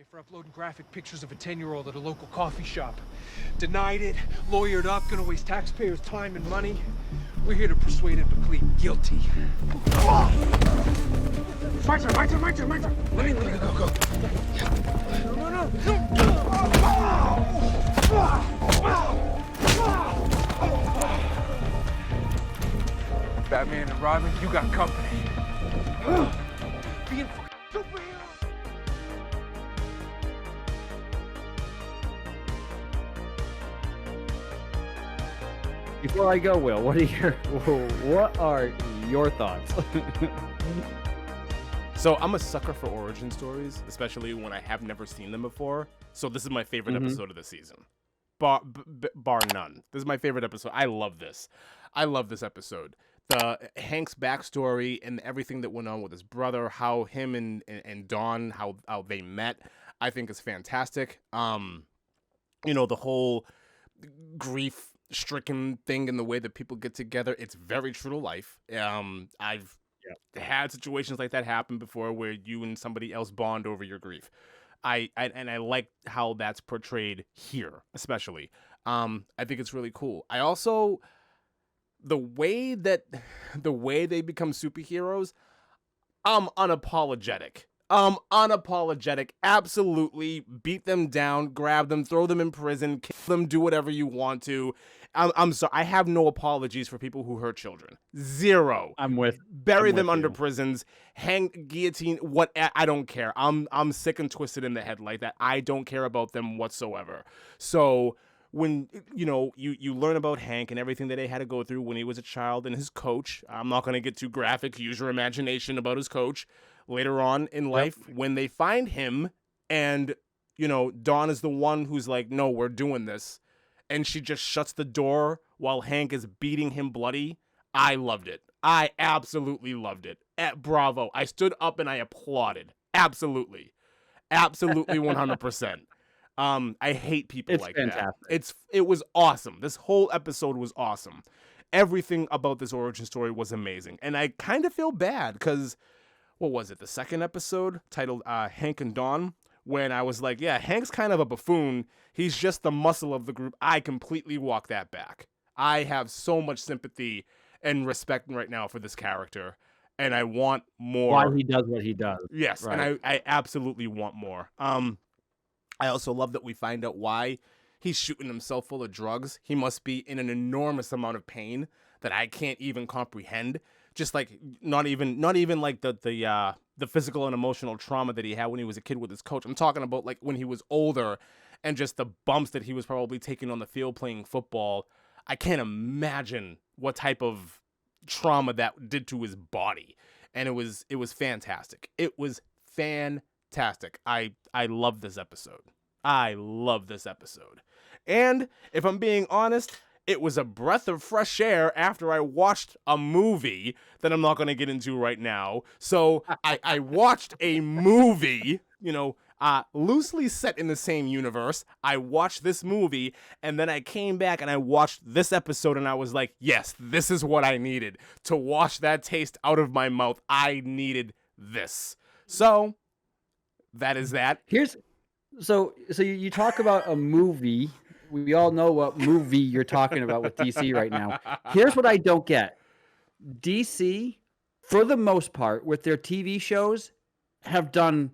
For uploading graphic pictures of a 10-year-old at a local coffee shop. Denied it, lawyered up, gonna waste taxpayers' time and money. We're here to persuade him to plead guilty. My turn. Let me go. No. Batman and Robin, you got company. Being fucking superheroes. Before I go, Will, what are your thoughts? So I'm a sucker for origin stories, especially when I have never seen them before. So this is my favorite episode of the season, bar none. This is my favorite episode. I love this. I love this episode. The Hank's backstory and everything that went on with his brother, how him and Dawn, how they met, I think is fantastic. The whole grief-stricken thing and the way that people get together, it's very true to life. I've had situations like that happen before where you and somebody else bond over your grief. I like how that's portrayed here, especially. I think it's really cool. I also, the way they become superheroes, I'm unapologetic. Absolutely beat them down, grab them, throw them in prison, kill them, do whatever you want to. I'm sorry. I have no apologies for people who hurt children. Zero. Bury them under prisons, hang, guillotine, what, I don't care. I'm sick and twisted in the head like that. I don't care about them whatsoever. So when, you learn about Hank and everything that he had to go through when he was a child and his coach, I'm not going to get too graphic, use your imagination about his coach. Later on in life, when they find him and, Dawn is the one who's like, no, we're doing this. And she just shuts the door while Hank is beating him bloody. I loved it. I absolutely loved it. Bravo. I stood up and I applauded. Absolutely. 100%. I hate people like fantastic. that. It was awesome. This whole episode was awesome. Everything about this origin story was amazing. And I kind of feel bad because, what was it, the second episode titled Hank and Dawn, when I was like, yeah, Hank's kind of a buffoon. He's just the muscle of the group. I completely walk that back. I have so much sympathy and respect right now for this character, and I want more. Why he does what he does. Yes, right. And I absolutely want more. I also love that we find out why he's shooting himself full of drugs. He must be in an enormous amount of pain that I can't even comprehend. Just like not even like the physical and emotional trauma that he had when he was a kid with his coach. I'm talking about like when he was older and just the bumps that he was probably taking on the field playing football. I can't imagine what type of trauma that did to his body. And it was fantastic. It was fantastic. I love this episode. And if I'm being honest, it was a breath of fresh air after I watched a movie that I'm not going to get into right now. So I watched a movie, loosely set in the same universe. I watched this movie, and then I came back and I watched this episode, and I was like, yes, this is what I needed. To wash that taste out of my mouth, I needed this. So that is that. So you talk about a movie. We all know what movie you're talking about with DC right now. Here's what I don't get. DC, for the most part, with their TV shows, have done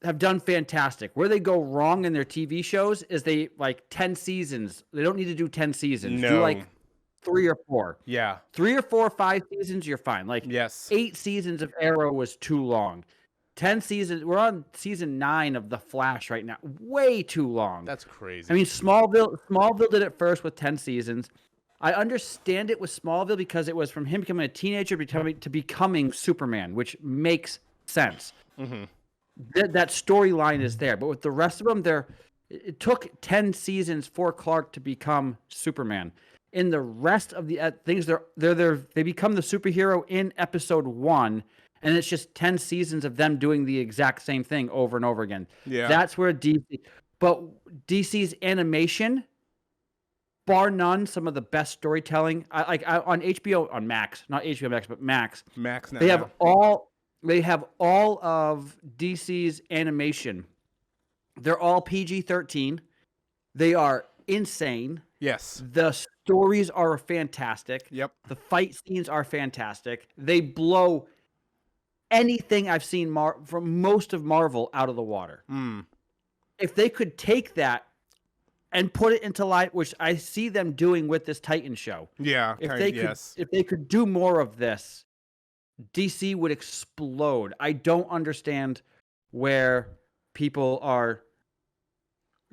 fantastic. Where they go wrong in their TV shows is they, like, 10 seasons. They don't need to do 10 seasons. No. Do, like, 3 or 4. Yeah. 3 or 4 or 5 seasons, you're fine. Like, yes. 8 seasons of Arrow was too long. 10 seasons. We're on season 9 of The Flash right now. Way too long. That's crazy. I mean, Smallville did it first with 10 seasons. I understand it with Smallville because it was from him becoming a teenager to becoming Superman, which makes sense. Mm-hmm. That storyline is there. But with the rest of them, it took 10 seasons for Clark to become Superman. In the rest of the things, they become the superhero in episode 1. And it's just 10 seasons of them doing the exact same thing over and over again. Yeah. That's where DC's animation, bar none, some of the best storytelling. On HBO, on Max, not HBO Max, but Max. Max now. They have all of DC's animation They're all PG-13. They are insane. Yes. The stories are fantastic. Yep. The fight scenes are fantastic. They blow anything I've seen from most of Marvel out of the water. If they could take that and put it into light, which I see them doing with this Titan show. Yeah. If they could do more of this, DC would explode. I don't understand where people are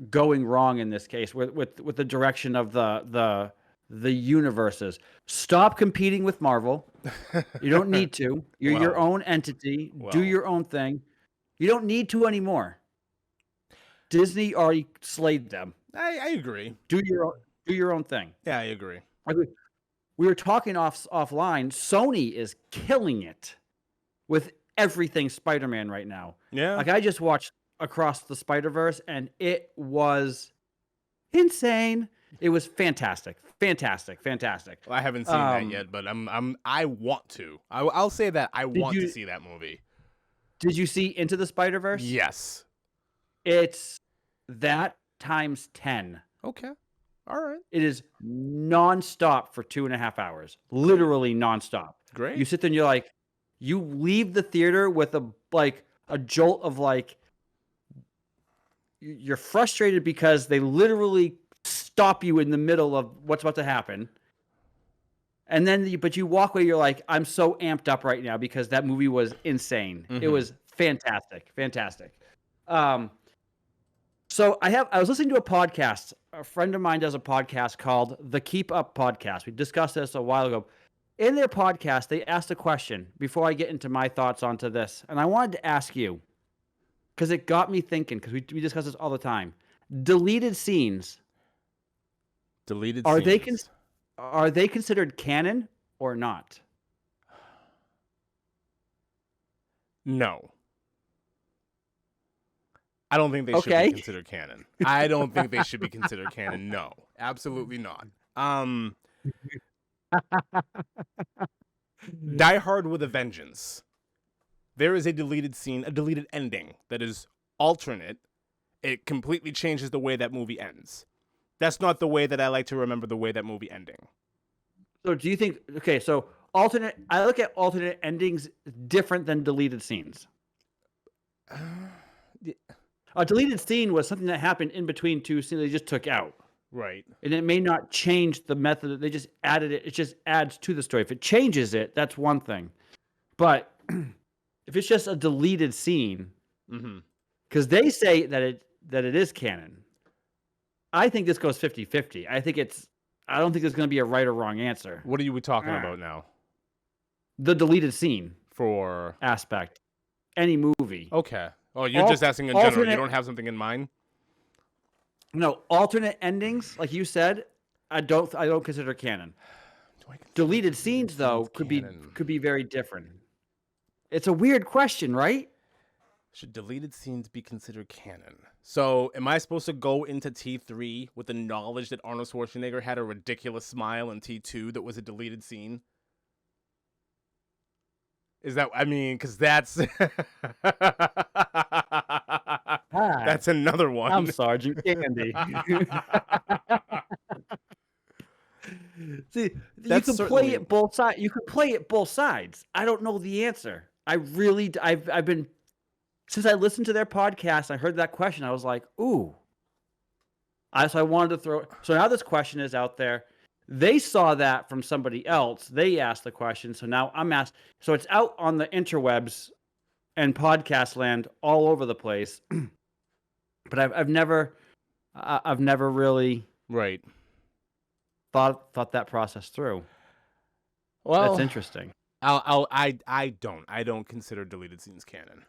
going wrong in this case with the direction of the universes. Stop competing with Marvel. You don't need to. You're your own entity. Do your own thing. You don't need to anymore. Disney already slayed them. I agree. Do your own thing. Yeah, I agree. We were talking offline. Sony is killing it with everything Spider-Man right now. Yeah. Like I just watched Across the Spider-Verse and it was insane. It was fantastic. Fantastic. Well, I haven't seen that yet, but I want to. I'll say that I want to see that movie. Did you see Into the Spider-Verse? Yes. It's that times 10. Okay. All right. It is nonstop for 2.5 hours. Literally nonstop. Great. You sit there and you're like, you leave the theater with a jolt of like, you're frustrated because they literally stop you in the middle of what's about to happen. And then, but you walk away, you're like, I'm so amped up right now because that movie was insane. It was fantastic. So I was listening to a podcast. A friend of mine does a podcast called The Keep Up Podcast. We discussed this a while ago. In their podcast, they asked a question before I get into my thoughts onto this. And I wanted to ask you, because it got me thinking, because we discuss this all the time. Deleted scenes. Are they considered canon or not? No. I don't think they should be considered canon. I don't think they should be considered canon. No, absolutely not. Die Hard with a Vengeance. There is a deleted scene, a deleted ending that is alternate. It completely changes the way that movie ends. That's not the way that I like to remember the way that movie ending. So do you think, so I look at alternate endings different than deleted scenes. A deleted scene was something that happened in between two scenes they just took out. Right. And it may not change the method. They just added it. It just adds to the story. If it changes it, that's one thing. But if it's just a deleted scene, because they say that it is canon, I think this goes 50-50. I don't think there's going to be a right or wrong answer. What are we talking about now? The deleted scene for aspect. Any movie. Okay. Oh, you're just asking in general. You don't have something in mind? No, alternate endings, like you said, I don't consider canon. Deleted scenes though could be very different. It's a weird question, right? Should deleted scenes be considered canon? So, am I supposed to go into T3 with the knowledge that Arnold Schwarzenegger had a ridiculous smile in T2 that was a deleted scene? Is that, because that's... That's another one. I'm Sergeant Candy. See, you can play it both sides. You can play it both sides. I don't know the answer. I've been, since I listened to their podcast, I heard that question. I was like, ooh. So I wanted to throw. So now this question is out there. They saw that from somebody else. They asked the question. So now I'm asked. So it's out on the interwebs and podcast land all over the place. But I've never really thought that process through. Well, that's interesting. I don't consider deleted scenes canon.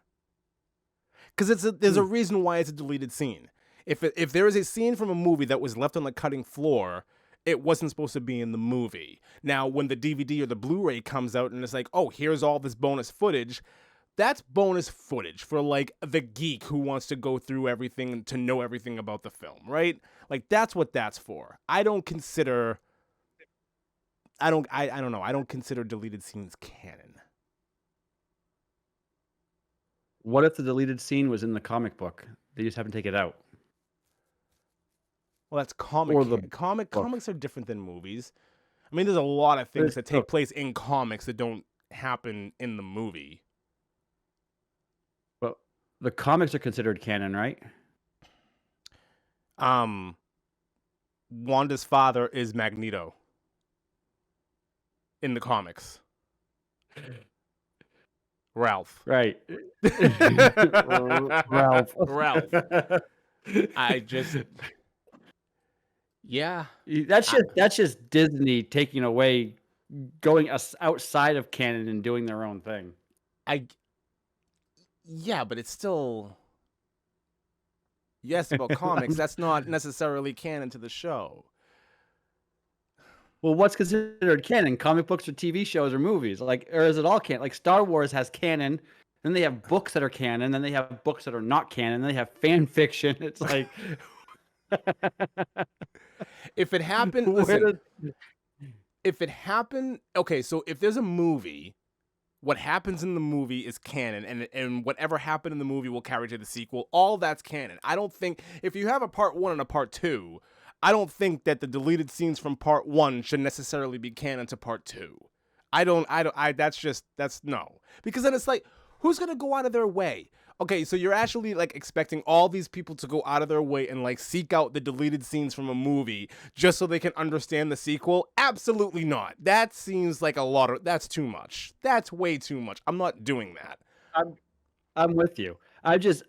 Because there's a reason why it's a deleted scene. If there is a scene from a movie that was left on the cutting floor, it wasn't supposed to be in the movie. Now, when the DVD or the Blu-ray comes out and it's like, oh, here's all this bonus footage, that's bonus footage for, like, the geek who wants to go through everything to know everything about the film, right? Like, that's what that's for. I don't consider deleted scenes canon. What if the deleted scene was in the comic book? They just haven't taken it out. Well, that's comic. Comics are different than movies. I mean, there's a lot of things that take place in comics that don't happen in the movie. Well, the comics are considered canon, right? Wanda's father is Magneto in the comics. Ralph. Right. Ralph. I just... Yeah. That's just Disney taking away, going outside of canon and doing their own thing. Yeah, but it's still... Yes, about comics, that's not necessarily canon to the show. Well, what's considered canon? Comic books or TV shows or movies? Or is it all canon? Like Star Wars has canon, then they have books that are canon, then they have books that are not canon, then they have fan fiction. It's like... If it happened, listen, okay, so if there's a movie, what happens in the movie is canon, and whatever happened in the movie will carry to the sequel. All that's canon. I don't think, if you have a part 1 and a part 2, I don't think that the deleted scenes from part 1 should necessarily be canon to part 2. That's no. Because then it's like, who's going to go out of their way? Okay, so you're actually like expecting all these people to go out of their way and like seek out the deleted scenes from a movie just so they can understand the sequel? Absolutely not. That seems like that's too much. That's way too much. I'm not doing that. I'm with you. I'm just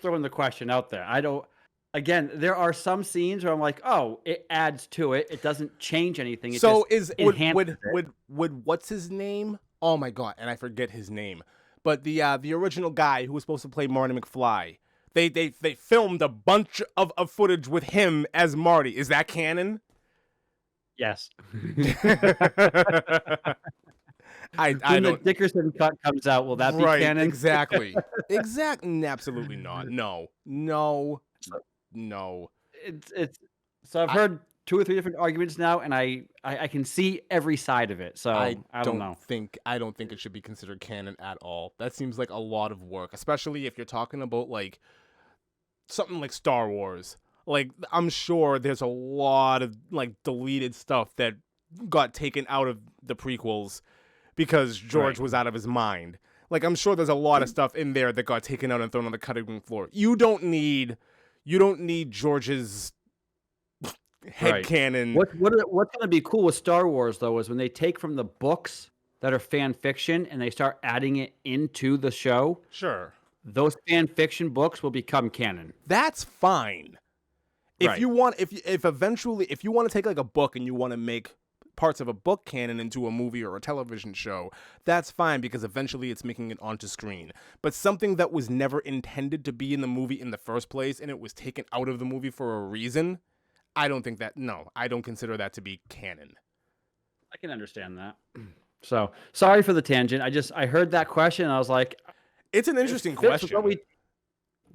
throwing the question out there. Again, there are some scenes where I'm like, oh, it adds to it. It doesn't change anything. It so just would what's his name? Oh my god, and I forget his name. But the original guy who was supposed to play Marty McFly, they filmed a bunch of footage with him as Marty. Is that canon? Yes. I when don't. the Dickerson cut comes out, will that be canon? Exactly. Absolutely not. No. It's so I've heard 2 or 3 different arguments now, and I can see every side of it. So I don't know. I don't think it should be considered canon at all. That seems like a lot of work, especially if you're talking about like something like Star Wars. Like, I'm sure there's a lot of like deleted stuff that got taken out of the prequels because George was out of his mind. Like, I'm sure there's a lot of stuff in there that got taken out and thrown on the cutting room floor. You don't need George's headcanon. What's going to be cool with Star Wars, though, is when they take from the books that are fan fiction and they start adding it into the show. Sure. Those fan fiction books will become canon. That's fine. If you want, if eventually, if you want to take like a book and you want to make parts of a book canon into a movie or a television show, that's fine because eventually it's making it onto screen. But something that was never intended to be in the movie in the first place and it was taken out of the movie for a reason, I don't consider that to be canon. I can understand that. So sorry for the tangent. I heard that question and I was like, it's an interesting question.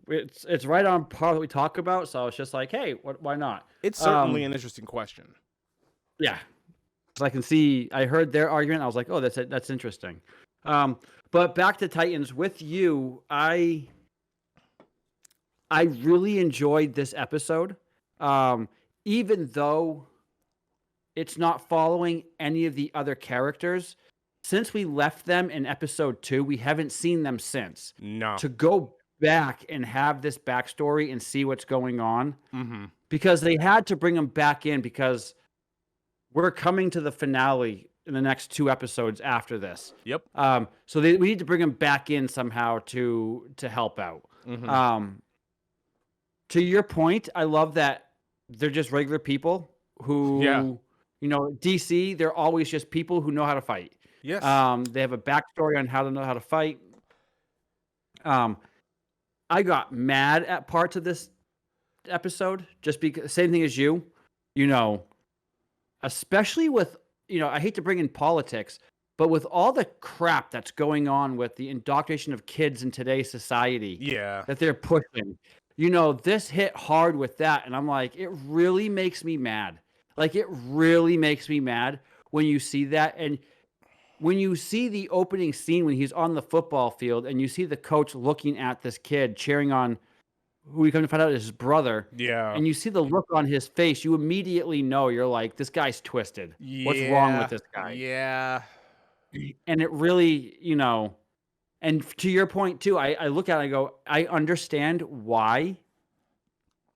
It's right on par that we talk about. So it's just like, hey, why not? It's certainly an interesting question. Yeah. So I heard their argument. I was like, oh, that's interesting. But back to Titans with you. I really enjoyed this episode. Even though it's not following any of the other characters, since we left them in episode 2, we haven't seen them since. No. To go back and have this backstory and see what's going on, because they had to bring them back in because we're coming to the finale in the next 2 episodes after this. Yep. So we need to bring them back in somehow to help out. To your point, I love that they're just regular people who, DC, they're always just people who know how to fight. Yes. They have a backstory on how to know how to fight. I got mad at parts of this episode just because, same thing as you, especially with, I hate to bring in politics, but with all the crap that's going on with the indoctrination of kids in today's society that they're pushing, this hit hard with that. And I'm like, it really makes me mad. Like, it really makes me mad when you see that. And when you see the opening scene when he's on the football field and you see the coach looking at this kid cheering on who we come to find out is his brother. Yeah. And you see the look on his face, you immediately know, you're like, this guy's twisted. What's wrong with this guy? Yeah. And it really, and to your point too, I look at it and I go, I understand why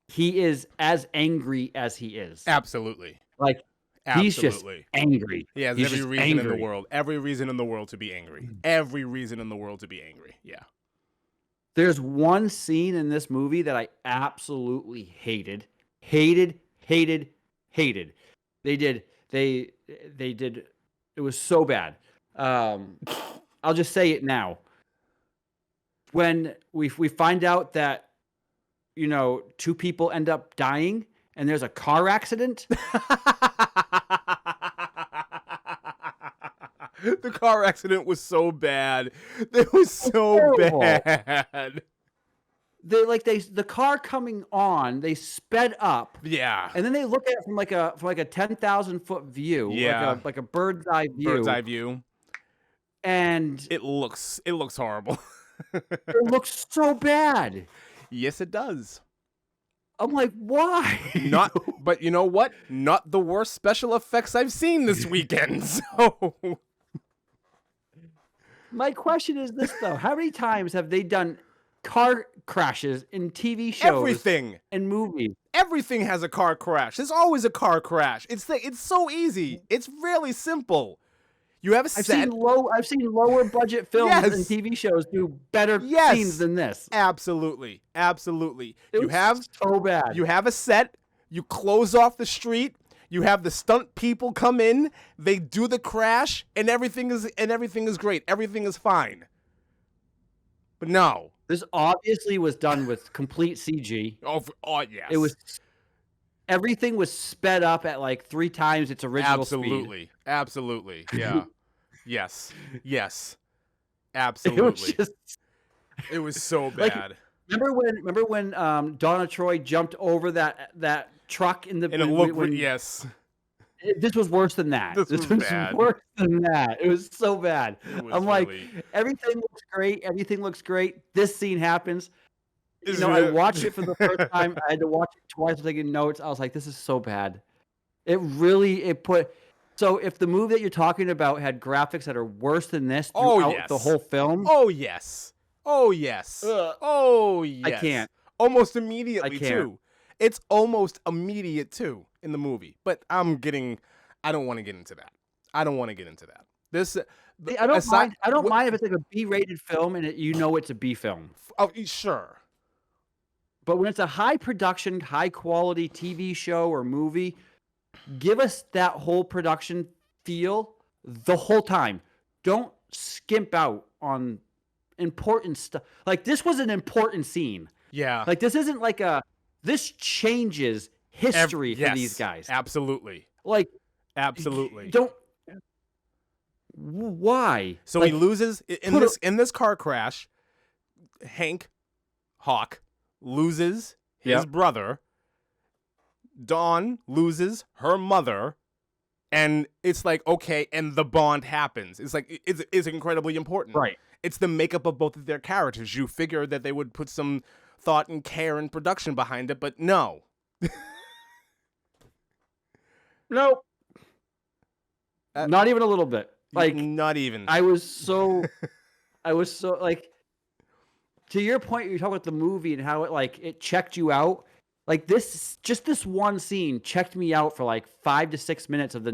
he is as angry as he is. Absolutely. Like, he's just angry. He has every reason in the world. Every reason in the world to be angry. Every reason in the world to be angry. Yeah. There's one scene in this movie that I absolutely hated. Hated. They did, it was so bad. I'll just say it now. When we find out that, two people end up dying and there's a car accident. The car accident was so bad. It was so bad. The car coming on, they sped up. Yeah. And then they look at it from like a 10,000 foot view. Yeah. Like a bird's eye view. Bird's eye view. And it looks horrible. It looks so bad. Yes, it does. I'm like, why? But you know what? Not the worst special effects I've seen this weekend. So my question is this though: how many times have they done car crashes in TV shows? Everything. And movies. Everything has a car crash. There's always a car crash. It's so easy. It's really simple. You have a set. I've seen lower budget films and TV shows do better scenes than this. Absolutely. It was so bad. You have a set. You close off the street. You have the stunt people come in. They do the crash, and everything is great. Everything is fine. But no, this obviously was done with complete CG. Oh yes. It was. Everything was sped up at like 3 times its original speed. Absolutely. Yeah. Yes. Absolutely. It was so bad. Remember when Donna Troy jumped over that truck in the yes. This was worse than that. This was bad. Worse than that. It was so bad. Like, everything looks great. This scene happens. I watched it for the first time. I had to watch it twice. I was taking notes. I was like, this is so bad. So if the movie that you're talking about had graphics that are worse than this throughout the whole film. Oh, yes. I can't. Almost immediately, too. It's almost immediate, too, in the movie. But I don't want to get into that. This... I don't mind if it's like a B-rated film and it's a B film. Oh, sure. But when it's a high production, high quality TV show or movie, give us that whole production feel the whole time. Don't skimp out on important stuff. Like, this was an important scene. Yeah. Like, this isn't like this changes history for these guys. Absolutely. Like, absolutely. Why? So he loses in this car crash. Hank Hawk loses his brother. Dawn loses her mother, and it's like, okay, and the bond happens. It's like it's incredibly important. Right. It's the makeup of both of their characters. You figure that they would put some thought and care and production behind it, but no. Nope. Not even a little bit. Like, not even. I was so like, to your point, you're talking about the movie and how it checked you out. Like, this one scene checked me out for like 5 to 6 minutes of the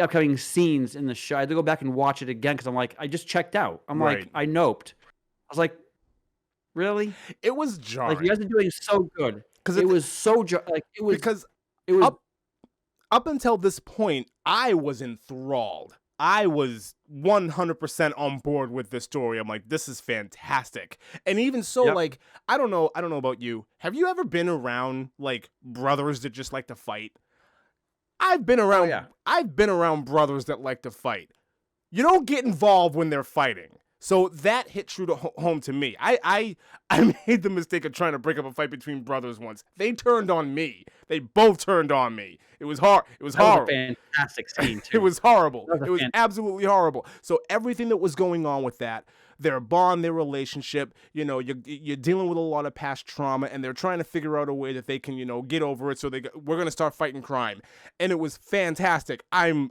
upcoming scenes in the show. I had to go back and watch it again because I'm like, I just checked out. I'm like, I noped. I was like, really? It was jarring. Like, you guys are doing so good because it was so up until this point, I was enthralled. I was 100% on board with this story. I'm like, this is fantastic. And even so, like, I don't know about you. Have you ever been around like brothers that just like to fight? I've been around brothers that like to fight. You don't get involved when they're fighting. So that hit true to home to me. I made the mistake of trying to break up a fight between brothers once. They turned on me. They both turned on me. It was hard. It was horrible. That was a fantastic scene too. It was horrible. It was absolutely horrible. So everything that was going on with that, their bond, their relationship. You know, you're dealing with a lot of past trauma, and they're trying to figure out a way that they can, you know, get over it. So we're gonna start fighting crime, and it was fantastic. I'm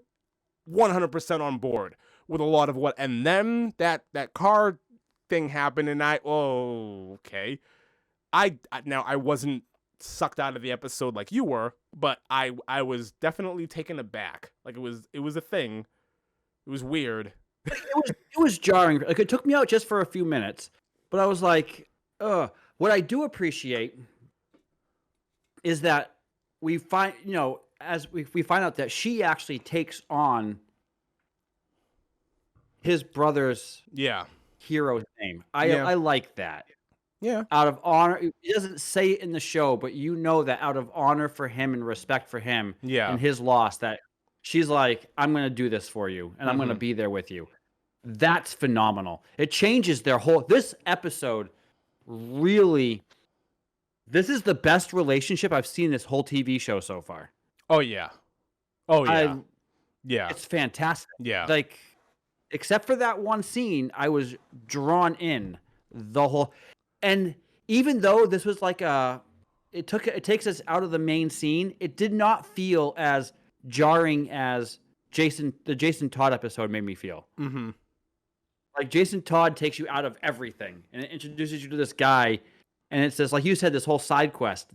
100% on board with a lot of what, and then that car thing happened, and okay. Now I wasn't sucked out of the episode like you were, but I was definitely taken aback. Like it was a thing. It was weird. It was jarring. Like it took me out just for a few minutes, but I was like, ugh. What I do appreciate is that we find, you know, as we find out that she actually takes on his brother's hero's name. I like that. Yeah. Out of honor, it doesn't say it in the show, but you know that out of honor for him and respect for him and his loss, that she's like, I'm going to do this for you, and I'm going to be there with you. That's phenomenal. It changes their whole... This episode really... This is the best relationship I've seen this whole TV show so far. Oh, yeah. Oh, yeah. Yeah. It's fantastic. Yeah. Like, except for that one scene, I was drawn in the whole... And even though this was like it takes us out of the main scene, it did not feel as jarring as the Jason Todd episode made me feel. Mm-hmm. Like Jason Todd takes you out of everything and it introduces you to this guy, and it's this, like you said, this whole side quest.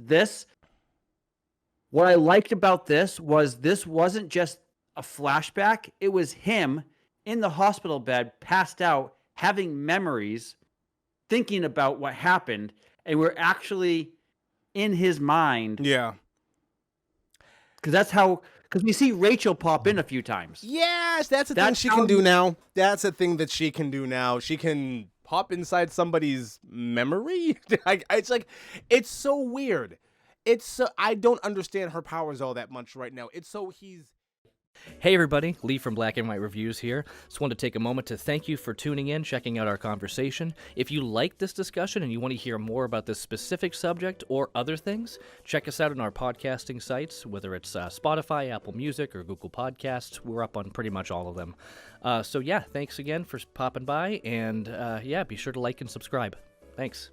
What I liked about this wasn't just a flashback. It was him in the hospital bed, passed out, having memories, thinking about what happened, and we're actually in his mind. Yeah. Because we see Rachel pop in a few times. Yes, that's a thing she can do now. That's a thing that she can do now. She can pop inside somebody's memory. It's so weird. I don't understand her powers all that much right now. Hey everybody, Lee from Black and White Reviews here. Just wanted to take a moment to thank you for tuning in, checking out our conversation. If you like this discussion and you want to hear more about this specific subject or other things, check us out on our podcasting sites, whether it's Spotify, Apple Music, or Google Podcasts. We're up on pretty much all of them. So yeah, thanks again for popping by, and be sure to like and subscribe. Thanks.